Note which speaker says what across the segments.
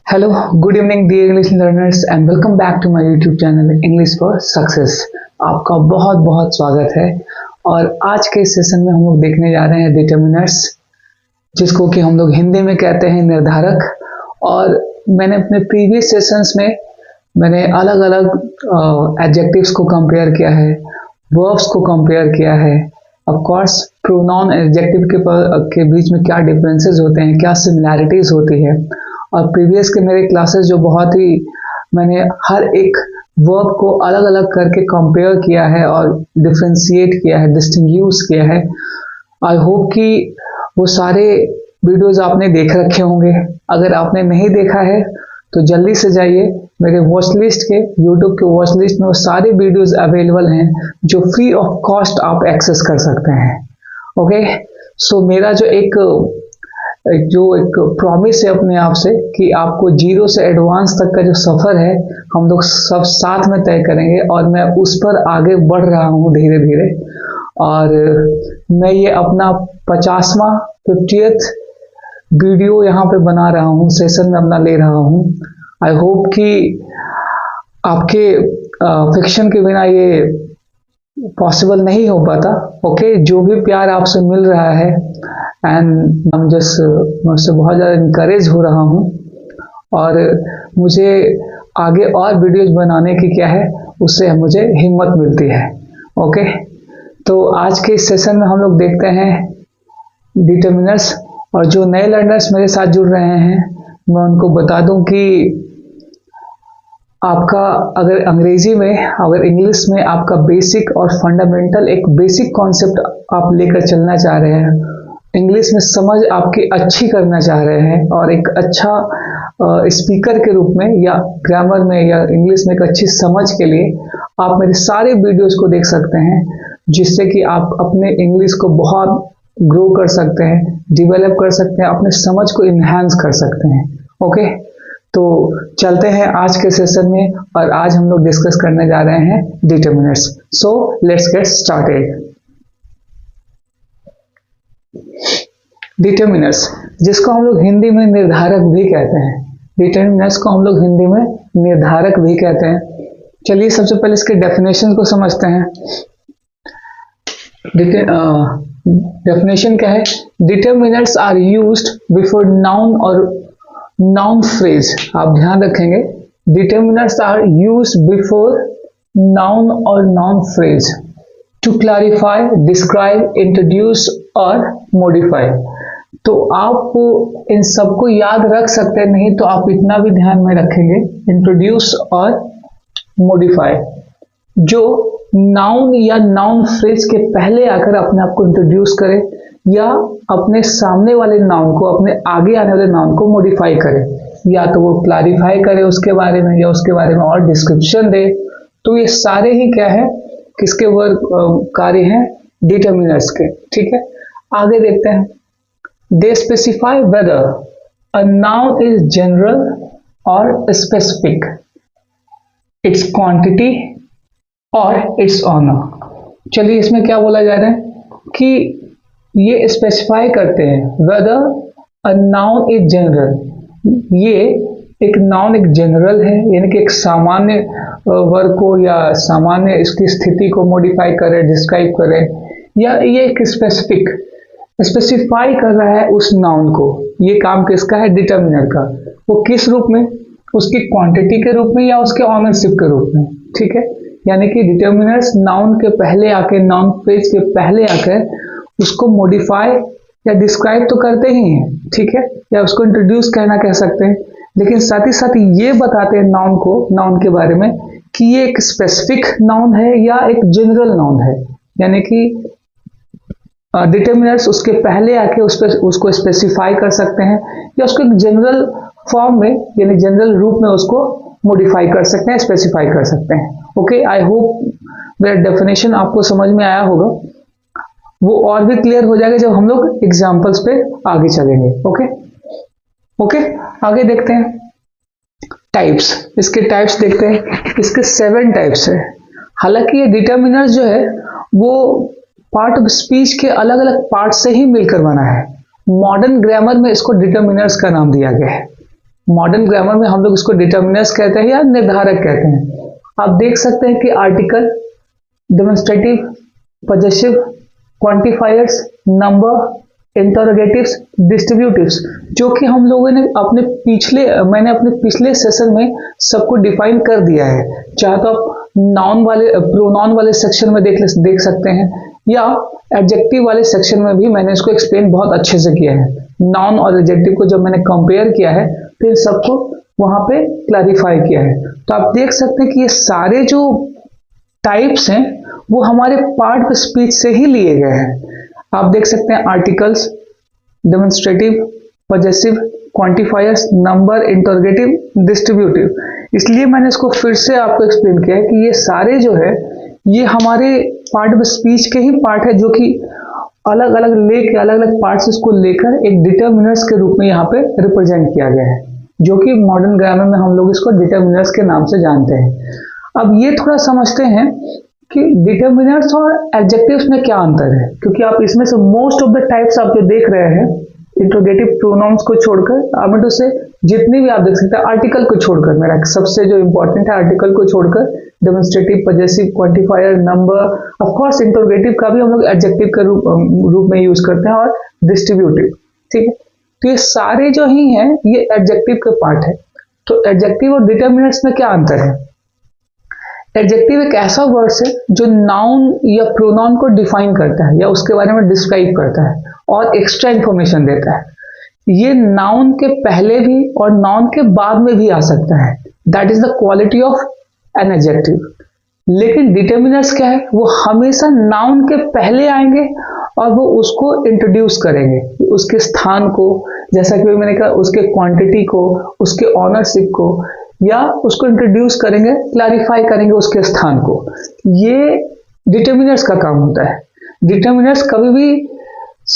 Speaker 1: Hello, good evening dear English learners and welcome back to my YouTube channel English for Success। आपका बहुत बहुत स्वागत है और आज के सेशन में हम लोग देखने जा रहे हैं डिटरमिनर्स, जिसको कि हम लोग हिंदी में कहते हैं निर्धारक। और मैंने अपने प्रीवियस सेशंस में मैंने अलग अलग एडजेक्टिव्स को कंपेयर किया है, वर्ब्स को कंपेयर किया है। ऑफ कोर्स प्रोनाउन एडजेक्टिव के बीच में क्या डिफरेंसेस होते हैं, क्या सिमिलैरिटीज होती है। और प्रीवियस के मेरे क्लासेस जो बहुत ही मैंने हर एक वर्ब को अलग अलग करके कंपेयर किया है और डिफरेंशिएट किया है, डिस्टिंग्विश किया है। आई होप कि वो सारे वीडियोस आपने देख रखे होंगे। अगर आपने नहीं देखा है तो जल्दी से जाइए, मेरे वॉच लिस्ट के यूट्यूब के वॉच लिस्ट में वो सारे वीडियोस अवेलेबल हैं जो फ्री ऑफ कॉस्ट आप एक्सेस कर सकते हैं। ओके, सो मेरा जो एक प्रॉमिस है अपने आप से कि आपको जीरो से एडवांस तक का जो सफ़र है हम लोग सब साथ में तय करेंगे, और मैं उस पर आगे बढ़ रहा हूँ धीरे धीरे। और मैं ये अपना 50वां 50th वीडियो यहाँ पे बना रहा हूँ, सेशन में अपना ले रहा हूँ। आई होप कि आपके फिक्शन के बिना ये पॉसिबल नहीं हो पाता। ओके, जो भी प्यार आपसे मिल रहा है एंड मैं उससे बहुत ज़्यादा इनकरेज हो रहा हूँ, और मुझे आगे और वीडियोज बनाने की क्या है उससे मुझे हिम्मत मिलती है। ओके, तो आज के इस सेशन में हम लोग देखते हैं डिटरमिनर्स। और जो नए लर्नर्स मेरे साथ जुड़ रहे हैं मैं उनको बता दूं कि आपका अगर अंग्रेजी में, अगर इंग्लिश में आपका बेसिक और फंडामेंटल एक बेसिक कॉन्सेप्ट आप लेकर चलना चाह रहे हैं, इंग्लिश में समझ आपकी अच्छी करना चाह रहे हैं और एक अच्छा स्पीकर के रूप में या ग्रामर में या इंग्लिश में एक अच्छी समझ के लिए आप मेरे सारे वीडियोस को देख सकते हैं, जिससे कि आप अपने इंग्लिश को बहुत ग्रो कर सकते हैं, डेवलप कर सकते हैं, अपने समझ को इन्हांस कर सकते हैं। ओके, तो चलते हैं आज के सेशन में, और आज हम लोग डिस्कस करने जा रहे हैं determiners. So let's get started. Determiners, जिसको हम लोग हिंदी में निर्धारक भी कहते हैं, डिटरमिनर्स को हम लोग हिंदी में निर्धारक भी कहते हैं। चलिए सबसे पहले इसके डेफिनेशन को समझते हैं। डेफिनेशन क्या है? Determiners are used before noun और नाउन फ्रेज। आप ध्यान रखेंगे, determiners are used before noun और noun phrase to clarify, describe, introduce और मॉडिफाई। तो आप इन सबको याद रख सकते हैं, नहीं तो आप इतना भी ध्यान में रखेंगे, इंट्रोड्यूस और मॉडिफाई, जो नाउन या नाउन फ्रेज के पहले आकर अपने आप को इंट्रोड्यूस करे या अपने सामने वाले नाउन को, अपने आगे आने वाले नाउन को मॉडिफाई करे, या तो वो क्लैरिफाई करे उसके बारे में या उसके बारे में और डिस्क्रिप्शन दे। तो ये सारे ही क्या है, किसके वर्क कार्य हैं? डिटरमिनर्स के। ठीक है, आगे देखते हैं। They specify whether a noun is general और स्पेसिफिक, इट्स क्वांटिटी और इट्स ऑनर। चलिए इसमें क्या बोला जा रहा है कि ये स्पेसिफाई करते हैं weather a noun is general. ये एक नाउन एक जनरल है, यानी कि एक सामान्य वर्ग को या सामान्य इसकी स्थिति को मॉडिफाई करे, डिस्क्राइब करे, या ये एक स्पेसिफिक स्पेसिफाई कर रहा है उस नाउन को। ये काम किसका है? डिटरमिनर का। वो किस रूप में? उसकी क्वांटिटी के रूप में या उसके ऑनरशिप के रूप में। ठीक है, यानी कि डिटरमिनर्स नाउन के पहले आके, नाउन फ्रेज के पहले आकर उसको मॉडिफाई या डिस्क्राइब तो करते ही हैं, ठीक है, या उसको इंट्रोड्यूस कहना कह सकते हैं, लेकिन साथ ही साथ ये बताते हैं नाउन को, नाउन के बारे में, कि ये एक स्पेसिफिक नाउन है या एक जनरल नाउन है। यानी कि डिटरमिनर्स उसके पहले आके उसको स्पेसिफाई कर सकते हैं या उसको एक जनरल फॉर्म में, यानी जनरल रूप में उसको मॉडिफाई कर सकते हैं, स्पेसिफाई कर सकते हैं। ओके, आई होप मेरा डेफिनेशन आपको समझ में आया होगा। वो और भी क्लियर हो जाएगा जब हम लोग एग्जाम्पल्स पे आगे चलेंगे। ओके, आगे देखते हैं टाइप्स। इसके टाइप्स देखते हैं। इसके 7 टाइप्स है। हालांकि ये डिटरमिनर्स जो है वो पार्ट ऑफ स्पीच के अलग अलग पार्ट से ही मिलकर बना है। मॉडर्न ग्रामर में इसको डिटरमिनर्स का नाम दिया गया है। मॉडर्न ग्रामर में हम लोग इसको डिटर्मिनर्स कहते हैं या निर्धारक कहते हैं। आप देख सकते हैं कि article, demonstrative, possessive, quantifiers, number, interrogatives, distributives, जो कि हम लोगों ने मैंने अपने पिछले सेशन में सबको डिफाइन कर दिया है। चाहे तो आप नाउन वाले, प्रोनाउन वाले सेक्शन में देख सकते हैं, या एडजेक्टिव वाले सेक्शन में भी मैंने इसको एक्सप्लेन बहुत अच्छे से किया है। नाउन और एडजेक्टिव को जब मैंने कंपेयर किया है फिर सबको वहां पे क्लैरिफाई किया है। तो आप देख सकते हैं कि ये सारे जो टाइप्स हैं वो हमारे पार्ट ऑफ स्पीच से ही लिए गए हैं। आप देख सकते हैं articles, demonstrative, possessive, quantifiers, number, interrogative, distributive. इसलिए मैंने इसको फिर से आपको एक्सप्लेन किया है कि ये सारे जो है ये हमारे पार्ट ऑफ स्पीच के ही पार्ट है, जो कि अलग अलग पार्ट्स इसको लेकर एक डिटर्मिनर्स के रूप में यहाँ पे रिप्रेजेंट किया गया है, जो कि मॉडर्न ग्रामर में हम लोग इसको डिटर्मिनर्स के नाम से जानते हैं। अब ये थोड़ा समझते हैं कि डिटर्मिनर्स और एडजेक्टिव्स में क्या अंतर है, क्योंकि आप इसमें से मोस्ट ऑफ द टाइप्स आप जो देख रहे हैं इंट्रोगेटिव प्रोनाउंस को छोड़कर, आप में से जितनी भी आप देख सकते हैं आर्टिकल को छोड़कर, मेरा सबसे जो इंपॉर्टेंट है आर्टिकल को छोड़कर, demonstrative, possessive, quantifier, number, of course interrogative का भी हम लोग एडजेक्टिव के रूप में यूज करते हैं, और डिस्ट्रीब्यूटिव। ठीक है, तो ये सारे जो ही हैं ये एडजेक्टिव के पार्ट है। तो एडजेक्टिव और डिटर्मिनर्स में क्या अंतर है? एडजेक्टिव एक ऐसा वर्ड्स है जो नाउन या प्रोनाउन को डिफाइन करता है या उसके बारे में डिस्क्राइब करता है और एक्स्ट्रा इंफॉर्मेशन देता है। ये नाउन के पहले भी और नाउन के बाद में भी आ सकता है, that is the quality of an adjective. लेकिन डिटर्मिनर्स क्या है? वो हमेशा नाउन के पहले आएंगे और वो उसको इंट्रोड्यूस करेंगे, उसके स्थान को, जैसा कि मैंने कहा, उसके क्वांटिटी को, उसके ऑनरशिप को, या उसको इंट्रोड्यूस करेंगे, क्लैरिफाई करेंगे उसके स्थान को। ये डिटर्मिनर्स का काम होता है। डिटर्मिनर्स कभी भी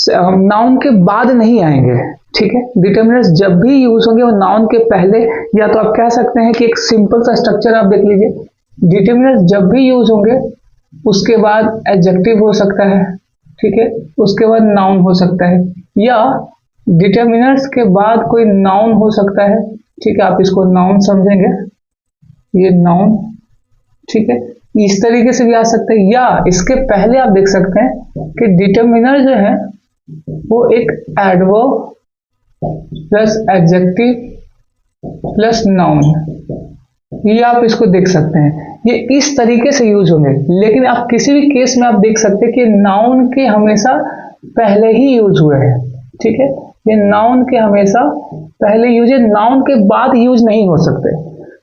Speaker 1: नाउन के बाद नहीं आएंगे। ठीक है, डिटर्मिनर्स जब भी यूज होंगे वो नाउन के पहले, या तो आप कह सकते हैं कि एक सिंपल सा स्ट्रक्चर आप देख लीजिए, डिटर्मिनर्स जब भी यूज होंगे उसके बाद एडजेक्टिव हो सकता है, ठीक है, उसके बाद नाउन हो सकता है, या डिटर्मिनर्स के बाद कोई नाउन हो सकता है। ठीक है, आप इसको नाउन समझेंगे, ये नाउन, ठीक है, इस तरीके से भी आ सकते हैं, या इसके पहले आप देख सकते हैं कि डिटर्मिनर जो है वो एक adverb plus adjective plus noun, ये आप इसको देख सकते हैं। ये इस तरीके से यूज होंगे, लेकिन आप किसी भी केस में आप देख सकते हैं कि नाउन के हमेशा पहले ही यूज हुए हैं। ठीक है, ये नाउन के हमेशा पहले यूज है, नाउन के बाद यूज नहीं हो सकते।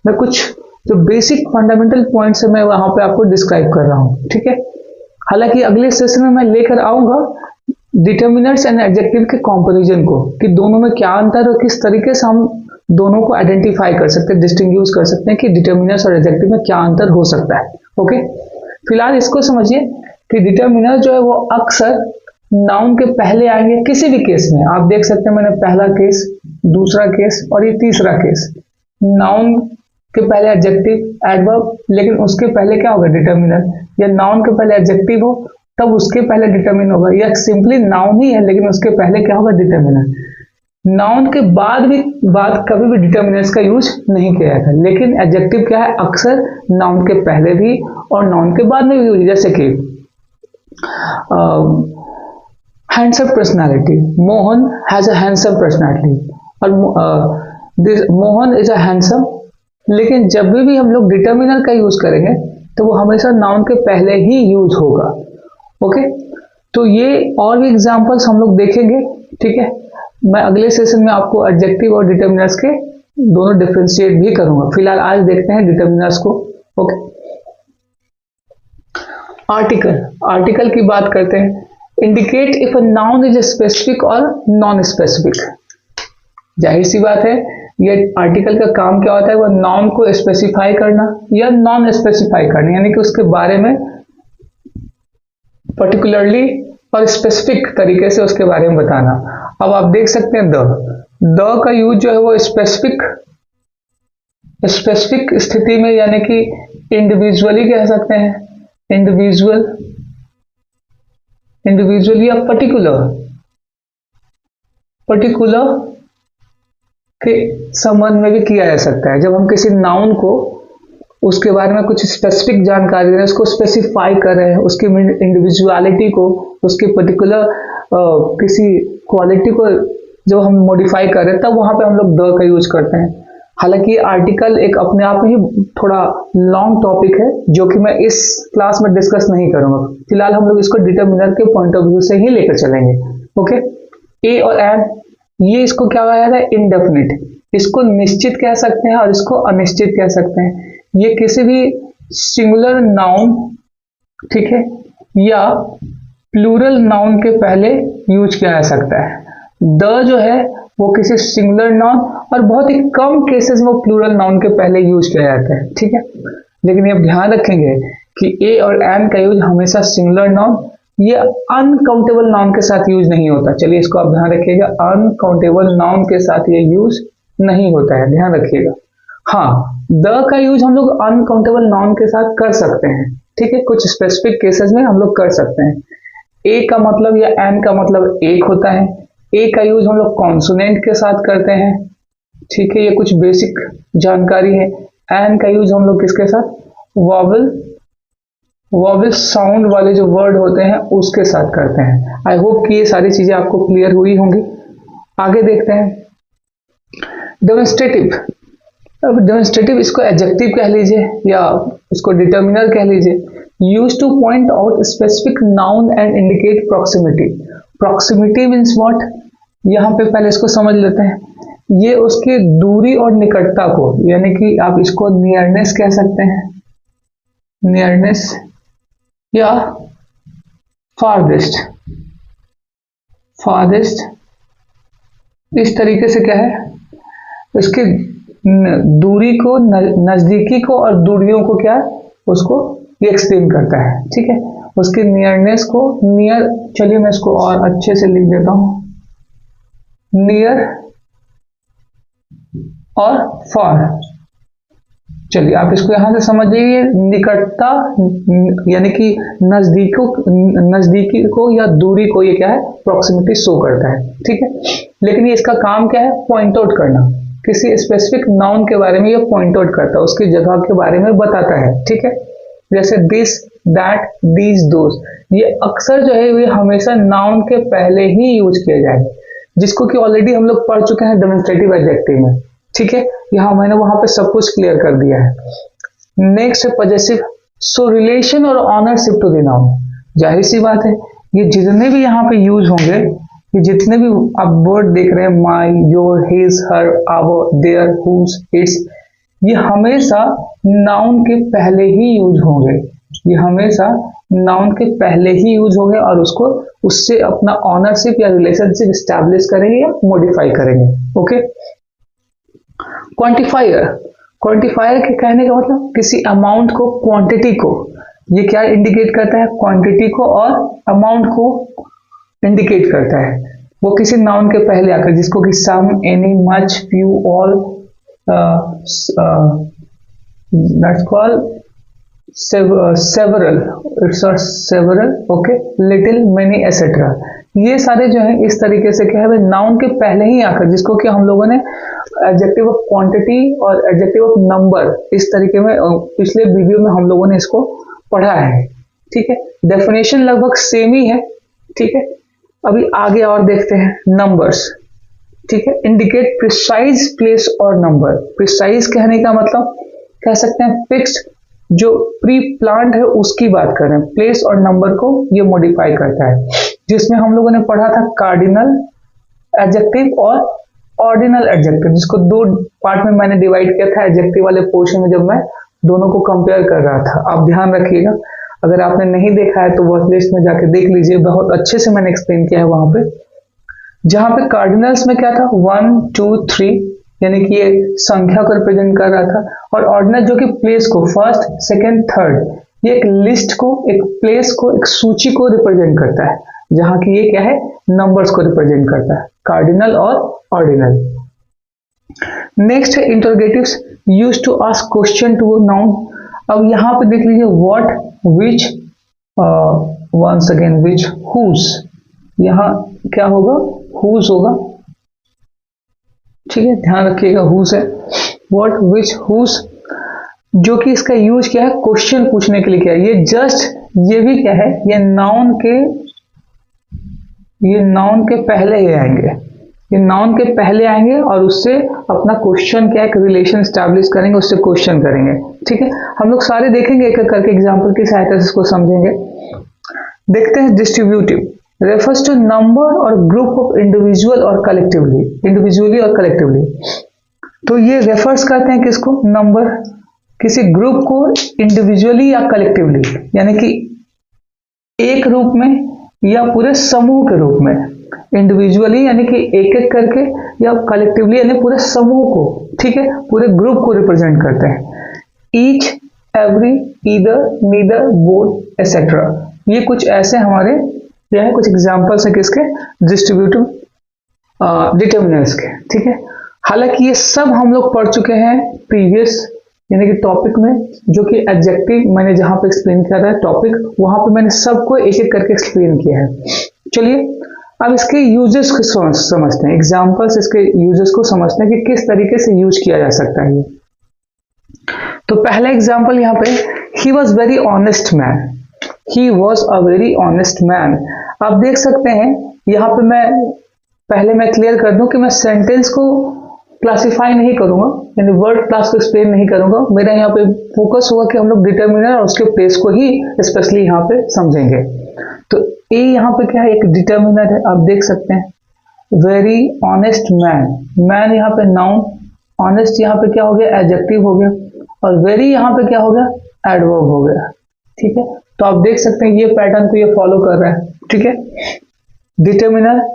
Speaker 1: मैं कुछ जो बेसिक फंडामेंटल पॉइंट्स है मैं वहां पे आपको डिस्क्राइब कर रहा हूं। ठीक है, हालांकि अगले सेशन में मैं लेकर आऊंगा डिटर्मिनर्स एंड एडजेक्टिव के कंपैरिजन को, कि दोनों में क्या अंतर है और किस तरीके से हम दोनों को आइडेंटिफाई कर सकते हैं, डिस्टिंग्विश कर सकते हैं कि डिटर्मिनर्स और एडजेक्टिव में क्या अंतर हो सकता है। ओके, फिलहाल इसको समझिए कि डिटर्मिनर जो है वो अक्सर नाउन के पहले आएंगे किसी भी केस में। आप देख सकते हैं मैंने पहला केस, दूसरा केस और ये तीसरा केस, नाउन के पहले एडजेक्टिव एडवर्ब, लेकिन उसके पहले क्या होगा? डिटर्मिनर। या नाउन के पहले एडजेक्टिव हो तब उसके पहले डिटर्मिनर होगा, या सिंपली नाउन ही है लेकिन उसके पहले क्या होगा? डिटर्मिनर। नाउन के बाद कभी भी डिटर्मिनर्स का यूज नहीं किया जाता, लेकिन एडजेक्टिव क्या है? अक्सर नाउन के पहले भी और नाउन के बाद में भी यूज, जैसे कि handsome personality, Mohan has a handsome personality, और मोहन इज अ हैंडसम। लेकिन जब भी हम लोग डिटर्मिनर का यूज करेंगे तो वो हमेशा नाउन के पहले ही यूज होगा। ओके, तो ये और भी एग्जांपल्स हम लोग देखेंगे। ठीक है, मैं अगले सेशन में आपको एडजेक्टिव और डिटर्मिनर्स के दोनों डिफरेंशिएट भी करूंगा। फिलहाल आज देखते हैं डिटर्मिनर्स को। ओके, आर्टिकल की बात करते हैं। Indicate if a noun is specific और नॉन स्पेसिफिक। जाहिर सी बात है, ये आर्टिकल का काम क्या होता है? वो नाउन को स्पेसिफाई करना या नॉन स्पेसिफाई करना, यानी कि उसके बारे में पर्टिकुलरली और स्पेसिफिक तरीके से उसके बारे में बताना। अब आप देख सकते हैं द का यूज जो है वो स्पेसिफिक स्थिति में, यानी कि इंडिविजुअली कह सकते हैं, इंडिविजुअल या पर्टिकुलर के संबंध में भी किया जा सकता है। जब हम किसी नाउन को उसके बारे में कुछ स्पेसिफिक जानकारी दे रहे हैं, उसको स्पेसिफाई कर रहे हैं, उसकी इंडिविजुअलिटी को, उसकी पर्टिकुलर किसी क्वालिटी को जब हम मॉडिफाई कर रहे हैं, तब वहां पे हम लोग द का यूज करते हैं। हालांकि ये आर्टिकल एक अपने आप में ही थोड़ा लॉन्ग टॉपिक है, जो कि मैं इस क्लास में डिस्कस नहीं करूंगा। फिलहाल हम लोग इसको डिटर्मिनर के पॉइंट ऑफ व्यू से ही लेकर चलेंगे। ओके, ए और एन, ये इसको क्या कहा जाता है? इंडेफिनिट। इसको निश्चित कह सकते हैं और इसको अनिश्चित कह सकते हैं। ये किसी भी सिंगुलर नाउन, ठीक है, या प्लूरल नाउन के पहले यूज किया जा सकता है। द जो है वो किसी सिंगुलर नाउन और बहुत ही कम केसेस में प्लूरल नाउन के पहले यूज किया जाता है, ठीक है। लेकिन ये आप ध्यान रखेंगे कि ए और एन का यूज हमेशा सिंगुलर नाउन या अनकाउंटेबल नाउन के साथ यूज नहीं होता। चलिए इसको आप ध्यान रखिएगा, अनकाउंटेबल नाउन के साथ ये यूज नहीं होता है, ध्यान रखिएगा। हाँ, द का यूज हम लोग अनकाउंटेबल नाउन के साथ कर सकते हैं, ठीक है, कुछ स्पेसिफिक केसेस में हम लोग कर सकते हैं। ए का मतलब या एन का मतलब एक होता है। ए का यूज हम लोग कॉन्सोनेंट के साथ करते हैं, ठीक है, ये कुछ बेसिक जानकारी है। एन का यूज हम लोग किसके साथ? वॉवल साउंड वाले जो वर्ड होते हैं उसके साथ करते हैं। आई होप कि ये सारी चीजें आपको क्लियर हुई होंगी। आगे देखते हैं डेमोन्स्ट्रेटिव। अब डेमोन्स्ट्रेटिव इसको एडजेक्टिव कह लीजिए या इसको डिटर्मिनर कह लीजिए। Use two point out specific noun and indicate proximity. Proximity means what? यहाँ पे पहले इसको समझ लेते हैं। ये उसकी दूरी और निकटता को, यानी कि आप इसको नियरनेस कह सकते हैं, नियरनेस, या फारदेस्ट। फारदेस्ट इस तरीके से क्या है, इसकी दूरी को, नजदीकी को और दूरियों को क्या है, उसको ये एक्सप्लेन करता है, ठीक है। उसकी नियरनेस को, नियर, चलिए मैं इसको और अच्छे से लिख देता हूं, नियर और फार। चलिए आप इसको यहां से समझिए, निकटता यानी कि नजदीकी को या दूरी को ये क्या है, प्रॉक्सिमिटी शो करता है, ठीक है। लेकिन ये इसका काम क्या है? पॉइंट आउट करना। किसी स्पेसिफिक नाउन के बारे में ये पॉइंट आउट करता है, उसकी जगह के बारे में बताता है, ठीक है। जैसे दिस, दैट, दीज, दोस, ये अक्सर जो है ये हमेशा नाउन के पहले ही यूज किए जाएंगे, जिसको कि ऑलरेडी हम लोग पढ़ चुके हैं डेमोन्स्ट्रेटिव एडजेक्टिव में, ठीक है। यहाँ मैंने वहां पे सब कुछ क्लियर कर दिया है। नेक्स्ट है पजेसिव। सो रिलेशन और ऑनरशिप टू द नाउन। जाहिर सी बात है, ये जितने भी यहाँ पे यूज होंगे, ये जितने भी आप वर्ड देख रहे हैं, my, your, his, her, our, their, whose, its, ये हमेशा नाउन के पहले ही यूज होंगे। ये हमेशा नाउन के पहले ही यूज होंगे और उसको, उससे अपना ऑनरशिप या रिलेशनशिप स्टैब्लिश करेंगे या मॉडिफाई करेंगे। Okay, quantifier. क्वांटिफायर के कहने का मतलब किसी अमाउंट को, क्वांटिटी को, ये क्या इंडिकेट करता है? क्वांटिटी को और अमाउंट को इंडिकेट करता है। वो किसी नाउन के पहले आकर, जिसको कि some, any, much, few, all, that's called several, it's a several, okay, little, many, etc. ये सारे जो है इस तरीके से क्या है, नाउन के पहले ही आकर, जिसको कि हम लोगों ने एडजेक्टिव ऑफ क्वांटिटी और एडजेक्टिव ऑफ नंबर इस तरीके में पिछले वीडियो में हम लोगों ने इसको पढ़ा है, ठीक है। डेफिनेशन लगभग सेम ही है, ठीक है। अभी आगे और देखते हैं नंबर्स, ठीक है। इंडिकेट प्रिसाइज प्लेस और नंबर। प्रिसाइज कहने का मतलब कह सकते हैं फिक्स्ड, जो प्री प्लान्ड है उसकी बात कर रहे हैं। प्लेस और नंबर को ये मॉडिफाई करता है, जिसमें हम लोगों ने पढ़ा था कार्डिनल एडजेक्टिव और ऑर्डिनल एडजेक्टिव, जिसको दो पार्ट में मैंने डिवाइड किया था एडजेक्टिव वाले पोर्शन में, जब मैं दोनों को कंपेयर कर रहा था। आप ध्यान रखिएगा, अगर आपने नहीं देखा है तो वर्ड लिस्ट में जाके देख लीजिए, बहुत अच्छे से मैंने एक्सप्लेन किया है वहां पे। जहां पे कार्डिनल्स में क्या था, 1, 2, 3, यानी कि ये संख्या को रिप्रेजेंट कर रहा था, और ऑर्डिनल जो कि प्लेस को, फर्स्ट, सेकंड, थर्ड, ये एक लिस्ट को, एक प्लेस को, एक सूची को रिप्रेजेंट करता है, जहां की ये क्या है, नंबर्स को रिप्रेजेंट करता है, कार्डिनल और ऑर्डिनल। नेक्स्ट है interrogatives, used to ask question to noun. अब यहां पे देख लीजिए what, which, once again which, whose, यहां क्या होगा, हुज होगा, ठीक है, ध्यान रखिएगा हुज है, व्हाट, विच, हुज, जो कि इसका यूज क्या है, क्वेश्चन पूछने के लिए क्या है, ये जस्ट, ये भी क्या है, ये नाउन के पहले ही आएंगे, ये नाउन के पहले आएंगे और उससे अपना क्वेश्चन क्या है, एक रिलेशन स्टैब्लिश करेंगे, उससे क्वेश्चन करेंगे। ठीक है, हम लोग सारे देखेंगे एक एक करके, एग्जाम्पल की सहायता से इसको समझेंगे। देखते हैं, डिस्ट्रीब्यूटिव रेफर्स टू नंबर और ग्रुप ऑफ इंडिविजुअल और कलेक्टिवली, इंडिविजुअली और कलेक्टिवली। तो ये रेफर्स करते हैं किसको, नंबर, किसी ग्रुप को इंडिविजुअली या कलेक्टिवली, यानी कि एक रूप में या पूरे समूह के रूप में, इंडिविजुअली यानी कि एक एक करके, या कलेक्टिवली यानी पूरे समूह को, ठीक है, पूरे ग्रुप को रिप्रेजेंट करते हैं। Each, every, either, neither, both etcetera, ये कुछ ऐसे हमारे यह है, कुछ एग्जांपल्स है किसके, डिस्ट्रीब्यूटिव डिटर्मिनर्स के। ठीक है, हालांकि ये सब हम लोग पढ़ चुके हैं प्रीवियस यानी कि टॉपिक में, जो कि एडजेक्टिव मैंने जहां पे एक्सप्लेन किया था टॉपिक, वहां पे मैंने सबको एक एक करके एक्सप्लेन किया है। चलिए अब इसके यूजेस को समझते हैं, एग्जांपल्स इसके यूजेस को समझते हैं कि किस तरीके से यूज किया जा सकता है ये। तो पहला एग्जांपल यहाँ पे, he was very honest man, he was a very honest man. आप देख सकते हैं यहाँ पे, मैं क्लियर कर दूं कि मैं सेंटेंस को क्लासिफाई नहीं करूंगा, यानी वर्ड क्लास को एक्सप्लेन नहीं करूंगा, मेरा यहाँ पे फोकस होगा कि हम लोग डिटर्मिनर और उसके प्लेस को ही स्पेशली यहाँ पे समझेंगे। तो ए यहाँ पे क्या है, एक डिटर्मिनर है, आप देख सकते हैं, वेरी ऑनेस्ट मैन, मैन यहाँ पे नाउन, ऑनेस्ट यहाँ पे क्या हो गया, एडजेक्टिव हो गया, और वेरी यहाँ पे क्या हो गया, एडवर्ब हो गया। ठीक है, तो आप देख सकते हैं ये पैटर्न को ये फॉलो कर रहा है। ठीक है, डिटर्मिनर,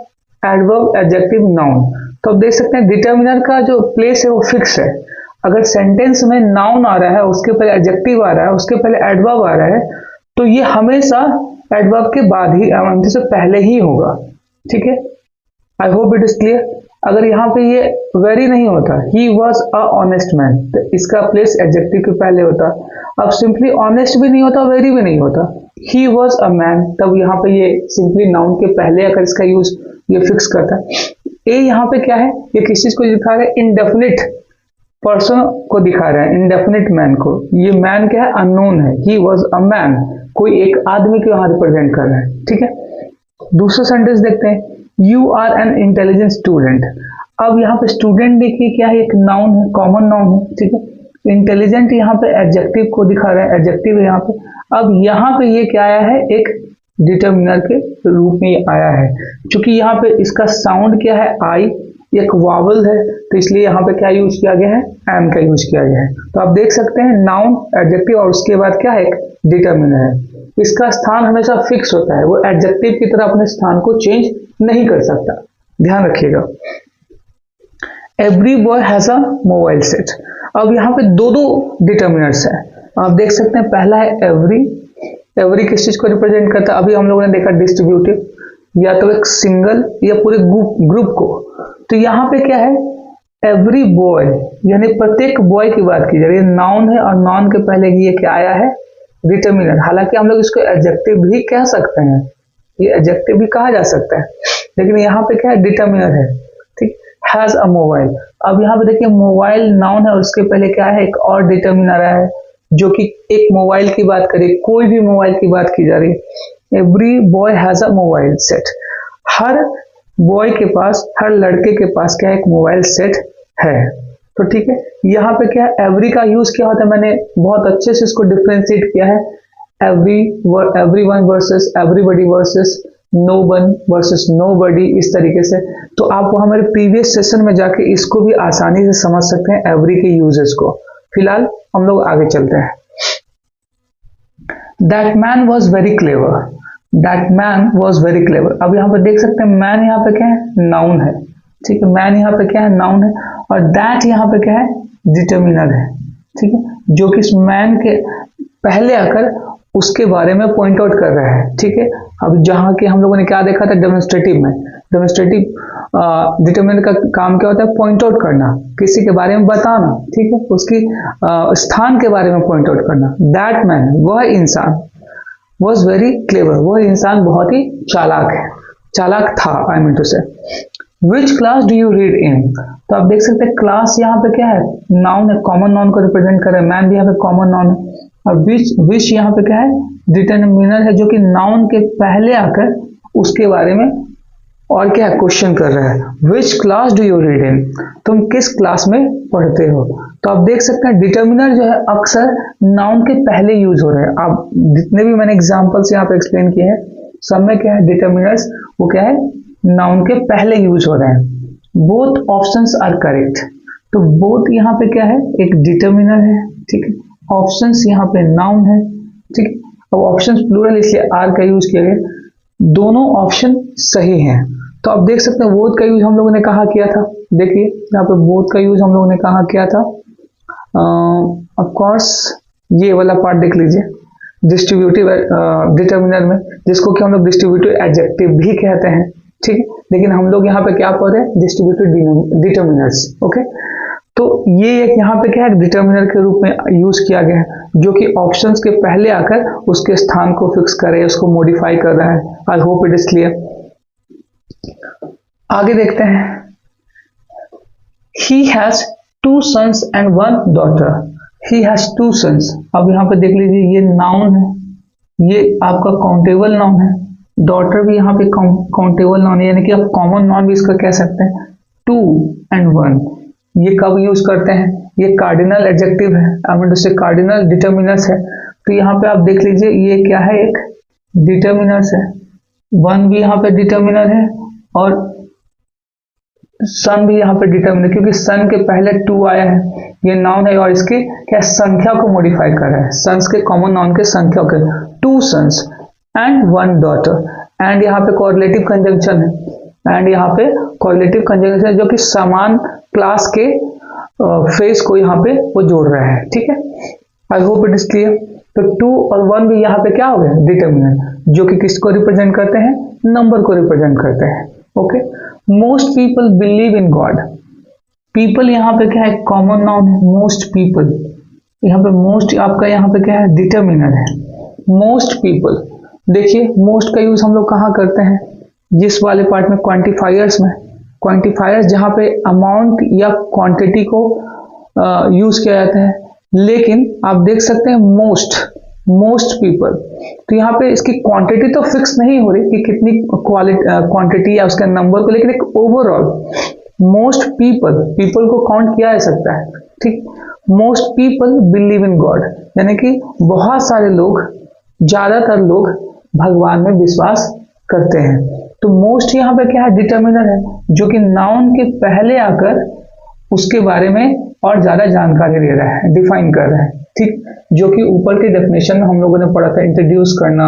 Speaker 1: एडवर्ब, एडजेक्टिव, नाउन। तो आप देख सकते हैं डिटर्मिनर का जो प्लेस है वो फिक्स है। अगर सेंटेंस में नाउन आ रहा है, उसके पहले एडजेक्टिव आ रहा है, उसके पहले एडवर्ब आ रहा है, तो ये हमेशा एडवर्ब के बाद ही, से पहले ही होगा। ठीक है, I hope it is clear. अगर यहाँ पे ये वेरी नहीं होता, he was a honest man, तो इसका प्लेस एडजेक्टिव के पहले होता। अब सिंपली ऑनेस्ट भी नहीं होता, वेरी भी नहीं होता, ही वॉज अ मैन, तब यहाँ पे ये सिंपली नाउन के पहले अगर इसका यूज ये फिक्स करता है। ए यहाँ पे क्या है, ये किस चीज को दिखा रहा है, इनडेफिनिट पर्सन को दिखा रहा है, इनडेफिनिट मैन को। ये मैन क्या है, अननोन है, ही वॉज अ मैन, कोई एक आदमी को यहाँ रिप्रेजेंट कर रहा है। ठीक है, दूसरा सेंटेंस देखते हैं, you are an intelligent student. अब यहाँ पे स्टूडेंट देखिए क्या है, एक नाउन है, कॉमन नाउन है। ठीक है, इंटेलिजेंट यहाँ पे एडजेक्टिव को दिखा रहा है, एडजेक्टिव है यहाँ पे। अब यहाँ पे ये क्या आया है, एक डिटर्मिनर के रूप में आया है, क्योंकि यहाँ पे इसका साउंड क्या है, आई, एक वावल है, तो इसलिए यहाँ पे क्या यूज किया गया है, एन का यूज किया गया है। तो आप देख सकते हैं नाउन, एडजेक्टिव और उसके बाद क्या है, एक डिटर्मिनर है। इसका स्थान हमेशा फिक्स होता है, वो एडजेक्टिव की तरह अपने स्थान को चेंज नहीं कर सकता, ध्यान रखिएगा। Every boy has a mobile set. अब यहाँ पे दो डिटर्मिनर्स है, आप देख सकते हैं, पहला है एवरी, एवरी किस चीज को रिप्रेजेंट करता है, अभी हम लोगों ने देखा डिस्ट्रीब्यूटिव, या तो एक सिंगल या पूरे ग्रुप को। तो यहाँ पे क्या है, एवरी बॉय, यानी प्रत्येक बॉय की बात की जा रही है, नाउन है, और नाउन के पहले ये क्या आया है, डिटर्मिनर। हालांकि हम लोग इसको एडजेक्टिव भी कह सकते हैं, ये एडजेक्टिव भी कहा जा सकता है, लेकिन यहाँ पे क्या है, डिटर्मिनर है। ठीक, हैज अ मोबाइल। अब यहाँ पे देखिए मोबाइल नाउन है और उसके पहले क्या है, एक और डिटर्मिनर है, जो कि एक मोबाइल की बात करे, कोई भी मोबाइल की बात की जा रही है। Every boy has a mobile set, her boy के पास, हर लड़के के पास क्या है, एक मोबाइल सेट है। तो ठीक है, यहाँ पे क्या है, एवरी का यूज क्या होता है, मैंने बहुत अच्छे से इसको डिफ्रेंशिएट किया है, everyone versus everybody versus no one versus nobody, इस तरीके से। तो आप वो हमारे प्रीवियस सेशन में जाके इसको भी आसानी से समझ सकते हैं, एवरी के यूजेस को। फिलहाल हम लोग आगे चलते हैं। That man was very clever, that man was very clever. अब यहाँ पे देख सकते हैं, मैन यहाँ पे क्या है, नाउन है। ठीक है, मैन यहाँ पे क्या है, नाउन है, और दैट यहाँ पे क्या है, डिटर्मिनर है। ठीक है, जो कि इस मैन के पहले आकर उसके बारे में पॉइंट आउट कर रहा है। ठीक है, अब जहाँ के हम लोगों ने क्या देखा था डेमोन्स्ट्रेटिव में, डेमोन्स्ट्रेटिव डिटर्मिनर का काम क्या होता है, पॉइंट आउट करना, किसी के बारे में बताना। ठीक है, उसकी स्थान के बारे में पॉइंट आउट करना। दैट मैन, वह इंसान, वॉज वेरी क्लेवर, वह इंसान बहुत ही चालाक है, चालाक था, आई मीन टू से। Which class do you read in, तो आप देख सकते हैं क्लास यहाँ पे क्या है, नाउन है, कॉमन नाउन को रिप्रेजेंट कर रहा है, मैन भी यहाँ पे कॉमन नाउन है, और विच यहाँ पे क्या है, डिटरमिनर है जो कि नाउन के पहले आकर उसके बारे में और क्या है, क्वेश्चन कर रहा है। Which class do you read in, तुम किस क्लास में पढ़ते हो। तो आप देख सकते हैं डिटरमिनर जो है अक्सर नाउन के पहले यूज हो रहे हैं। आप जितने भी मैंने एग्जांपल्स यहाँ पे एक्सप्लेन किए हैं सब में क्या है, डिटरमिनर्स वो क्या है, नाउन के पहले यूज हो रहे हैं। बोथ ऑप्शंस आर करेक्ट, तो बोथ यहाँ पे क्या है, एक डिटरमिनर है, ठीक है, ऑप्शंस यहाँ पे नाउन है, ठीक है। अब ऑप्शंस प्लूरल इसलिए आर का यूज किया गया, दोनों ऑप्शन सही हैं। तो आप देख सकते हैं बोथ का यूज हम लोगों ने कहाँ किया था, देखिए यहाँ पे बोथ का यूज हम लोगों ने कहाँ किया था, ऑफ कोर्स ये वाला पार्ट देख लीजिए, डिस्ट्रीब्यूटिव डिटरमिनर में, जिसको कि हम लोग डिस्ट्रीब्यूटिव एडजेक्टिव भी कहते हैं, ठीक है, लेकिन हम लोग यहाँ पे क्या पढ़ रहे हैं, डिस्ट्रीब्यूटिव डिटरमिनर्स, ओके। तो ये एक यहाँ पे क्या है, डिटरमिनर के रूप में यूज किया गया है, जो कि ऑप्शंस के पहले आकर उसके स्थान को फिक्स कर रहे हैं, उसको मॉडिफाई कर रहा है। I hope it is clear. आगे देखते हैं, he has 2 sons and 1 daughter, he has 2 sons। अब यहाँ पे देख लीजिए ये नाउन है, ये आपका काउंटेबल नाउन है, डॉटर भी यहाँ पे काउंटेबल नाउन है, यानी कि आप कॉमन नाउन भी इसका कह सकते हैं। 2 and 1 ये कब यूज करते हैं, ये कार्डिनल एडजेक्टिव है, आई मीन टू से कार्डिनल डिटरमिनर्स है। तो यहाँ पे आप देख लीजिए ये क्या है, एक डिटरमिनर्स है, 1 भी यहाँ पे डिटरमिनर है और सन भी यहाँ पे डिटरमिनर, क्योंकि सन के पहले 2 आया है, ये नाउन है और इसकी क्या संख्या को मॉडिफाई कर रहा है, सन्स के कॉमन नाउन के संख्या के, 2 sons and 1 daughter, एंड यहाँ पे कोरिलेटिव कंजंक्शन है, एंड यहाँ पे कोरिलेटिव कंजंक्शन है जो कि समान क्लास के फ्रेज को यहाँ पे वो जोड़ रहा है, ठीक है। I hope it is clear. तो 2 और 1 भी यहाँ पे क्या हो गया, डिटरमिनर, जो कि किसको रिप्रेजेंट करते हैं, नंबर को रिप्रेजेंट करते हैं, okay. Most people believe in God, people यहाँ पे क्या है, कॉमन नाउन है, मोस्ट पीपल, यहाँ पे मोस्ट आपका यहाँ पे क्या है, डिटरमिनर है। मोस्ट पीपल, देखिए मोस्ट का यूज हम लोग कहाँ करते हैं, जिस वाले पार्ट में, क्वांटिफायर्स में, क्वांटिफायर्स जहाँ पे अमाउंट या क्वांटिटी को यूज किया जाता है। लेकिन आप देख सकते हैं मोस्ट पीपल, तो यहाँ पे इसकी क्वांटिटी तो फिक्स नहीं हो रही कि कितनी क्वांटिटी या उसके नंबर को, लेकिन एक ओवरऑल मोस्ट पीपल को काउंट किया जा सकता है, ठीक। Most people believe in God, यानी कि बहुत सारे लोग, ज्यादातर लोग भगवान में विश्वास करते हैं। तो मोस्ट यहाँ पे क्या है, डिटरमिनर है, जो कि नाउन के पहले आकर उसके बारे में और ज्यादा जानकारी दे रहा है, डिफाइन कर रहा है, ठीक। जो कि ऊपर के डेफिनेशन में हम लोगों ने पढ़ा था, इंट्रोड्यूस करना,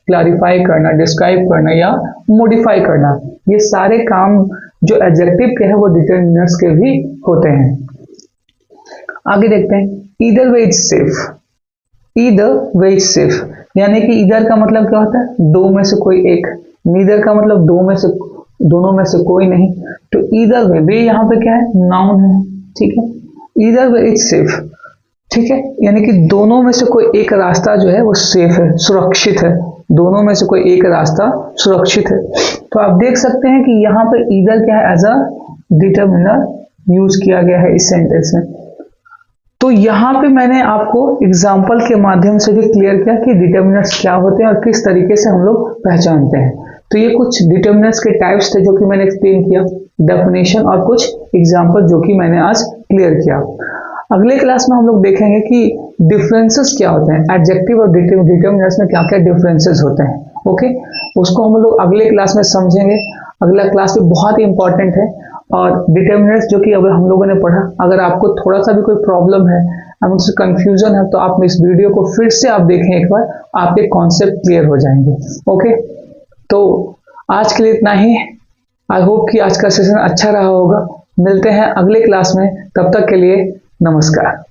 Speaker 1: क्लैरिफाई करना, डिस्क्राइब करना या मॉडिफाई करना, ये सारे काम जो एडजेक्टिव के हैं वो डिटरमिनर्स के भी होते हैं। आगे देखते हैं, either way is safe, either way is safe, यानी कि ईदर का मतलब क्या होता है, दो में से कोई एक, नीदर का मतलब दोनों में से कोई नहीं। तो ईदर वे यहाँ पे क्या है, नाउन है, ठीक है। ईदर वे इज सेफ, ठीक है, यानी कि दोनों में से कोई एक रास्ता जो है वो सेफ है, सुरक्षित है, दोनों में से कोई एक रास्ता सुरक्षित है। तो आप देख सकते हैं कि यहाँ पे ईदर क्या है, एज अ डिटरमिनर यूज किया गया है इस सेंटेंस में। तो यहाँ पे मैंने आपको एग्जाम्पल के माध्यम से भी क्लियर किया कि डिटरमिनर्स क्या होते हैं और किस तरीके से हम लोग पहचानते हैं। तो ये कुछ डिटरमिनर्स के टाइप्स थे जो कि मैंने एक्सप्लेन किया, डेफिनेशन और कुछ एग्जाम्पल जो कि मैंने आज क्लियर किया। अगले क्लास में हम लोग देखेंगे कि डिफरेंसेस क्या होते हैं, एडजेक्टिव और डिटरमिनर्स में क्या क्या डिफरेंसेस होते हैं, ओके। उसको हम लोग अगले क्लास में समझेंगे। अगला क्लास भी बहुत ही इंपॉर्टेंट है। और डिटरमिनर्स जो कि अब हम लोगों ने पढ़ा, अगर आपको थोड़ा सा भी कोई प्रॉब्लम है, आपसे कंफ्यूजन है, तो आप इस वीडियो को फिर से आप देखें एक बार, आपके कॉन्सेप्ट क्लियर हो जाएंगे, ओके। तो आज के लिए इतना ही। आई होप कि आज का सेशन अच्छा रहा होगा। मिलते हैं अगले क्लास में, तब तक के लिए नमस्कार।